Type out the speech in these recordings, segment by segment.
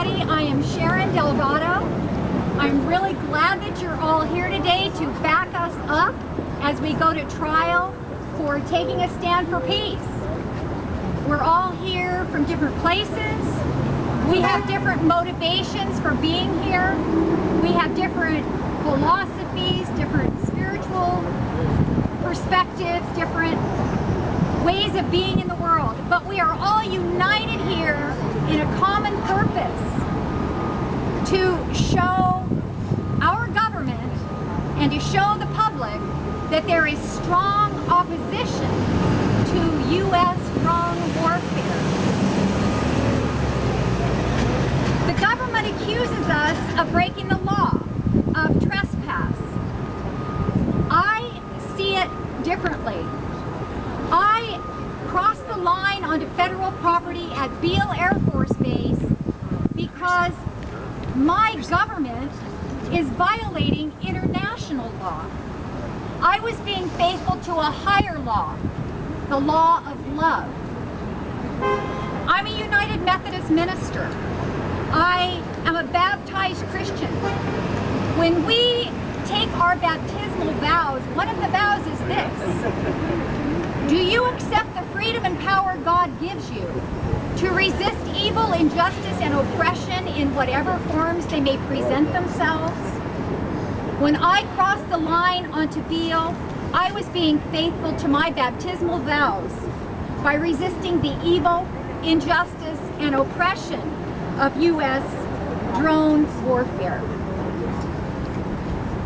everybody. I am SharonDelgado. I'm really glad that you're all here today to back us up as we go to trial for taking a stand for peace. We're all here from different places. We have different motivations for being here. We have different philosophies, different spiritual perspectives, different ways of being in the world. But we are all united here in a common purpose to show our government and to show the public that there is strong opposition to U.S. drone warfare. The government accuses us of breaking the law, of trespass. I see it differently. I crossed the line onto federal property at Beale Air Force Base because my government is violating international law. I was being faithful to a higher law, the law of love. I'm a United Methodist minister. I am a baptized Christian. When we take our baptismal vows, one of the vows is this: do you accept the freedom and power God gives you to resist evil, injustice, and oppression in whatever forms they may present themselves? When I crossed the line onto Beale, I was being faithful to my baptismal vows by resisting the evil, injustice, and oppression of U.S. drone warfare.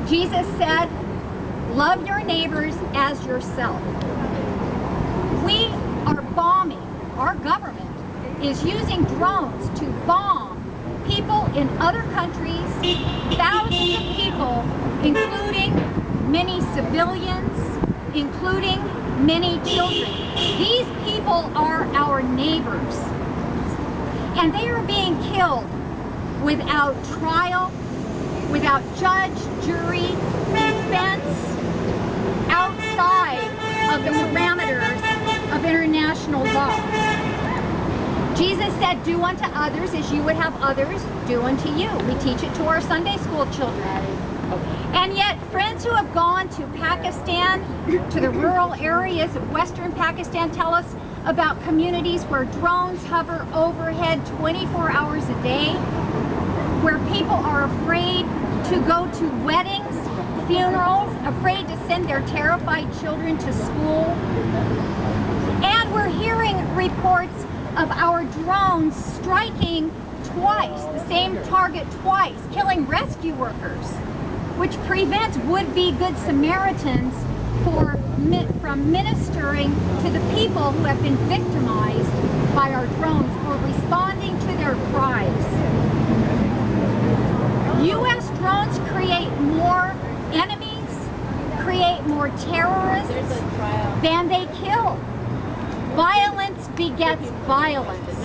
Jesus said, love your neighbors as yourself. We are bombing. Our government is using drones to bomb people in other countries, thousands of people, including many civilians, including many children. These people are our neighbors, and they are being killed without trial, without judge, jury, defense, outside of the parameters of international law. Jesus said, do unto others as you would have others do unto you. We teach it to our Sunday school children. And yet, friends who have gone to Pakistan, to the rural areas of Western Pakistan, tell us about communities where drones hover overhead 24 hours a day, where people are afraid to go to weddings, funerals, afraid to send their terrified children to school. And we're hearing reports of our drones striking twice, the same target twice, killing rescue workers, which prevents would-be Good Samaritans from ministering to the people who have been victimized by our drones or responding to their cries. U.S. drones create more enemies, create more terrorists than they kill. Violence begets violence.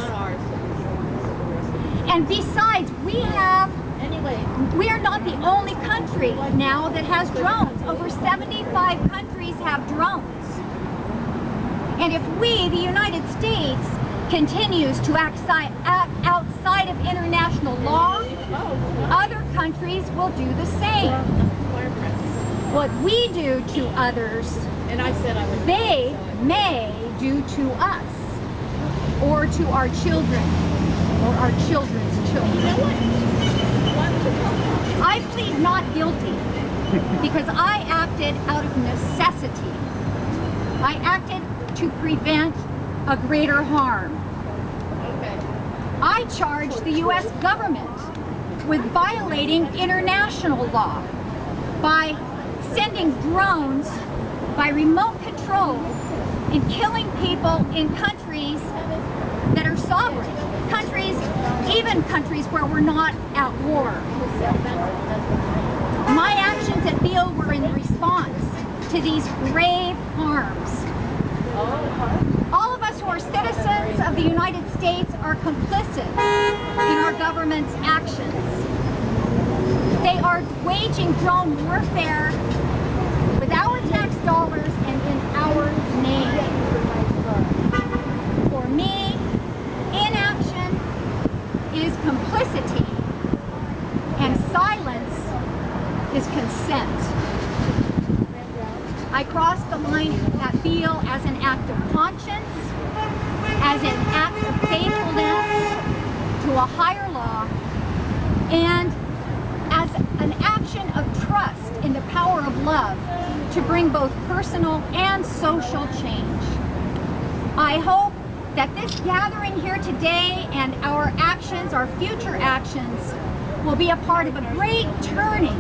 And besides, we are not the only country now that has drones. Over 75 countries have drones. And if we, the United States, continues to act outside of international law, other countries will do the same. What we do to others, they may do to us, or to our children, or our children's children. I plead not guilty because I acted out of necessity. I acted to prevent a greater harm. I charged the U.S. government with violating international law by sending drones by remote control and killing people in countries that are sovereign, even countries where we're not at war. My actions at Beale were in response to these grave harms. All of us who are citizens of the United States are complicit in our government's actions. They are waging drone warfare with our tax dollars and in our name. For me, inaction is complete. complicity, and silence is consent. I cross the line at feel as an act of conscience, as an act of faithfulness to a higher law, and as an action of trust in the power of love to bring both personal and social change. I hope that this gathering here today and our actions, our future actions, will be a part of a great turning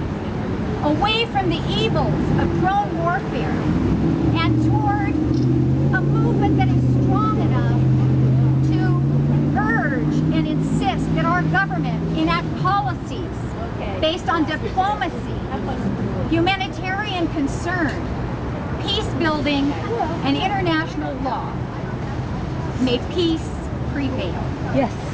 away from the evils of drone warfare and toward a movement that is strong enough to urge and insist that our government enact policies based on diplomacy, humanitarian concern, peace building, and international law. May peace prevail. Yes.